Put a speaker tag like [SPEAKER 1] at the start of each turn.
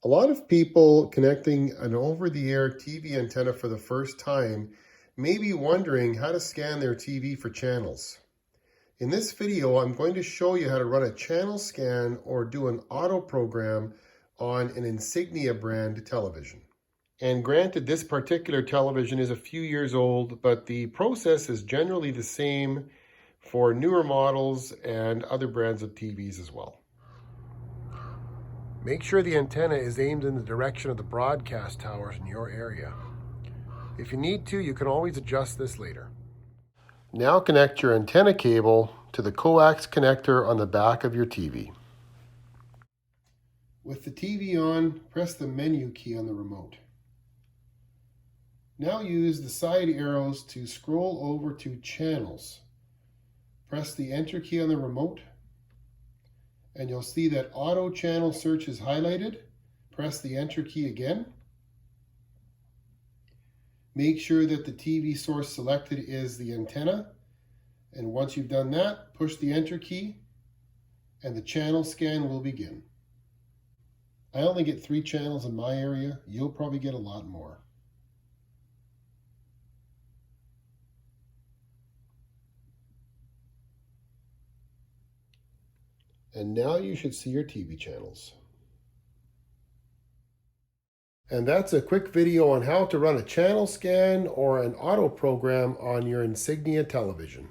[SPEAKER 1] A lot of people connecting an over-the-air TV antenna for the first time may be wondering how to scan their TV for channels. In this video, I'm going to show you how to run a channel scan or do an auto program on an Insignia brand television. And granted, this particular television is a few years old, but the process is generally the same for newer models and other brands of TVs as well. Make sure the antenna is aimed in the direction of the broadcast towers in your area. If you need to, you can always adjust this later. Now connect your antenna cable to the coax connector on the back of your TV. With the TV on, press the menu key on the remote. Now use the side arrows to scroll over to Channels. Press the Enter key on the remote, and you'll see that Auto Channel Search is highlighted. Press the Enter key again. Make sure that the TV source selected is the antenna, and once you've done that, push the Enter key, and the channel scan will begin. I only get 3 channels in my area. You'll probably get a lot more. And now you should see your TV channels. And that's a quick video on how to run a channel scan or an auto program on your Insignia television.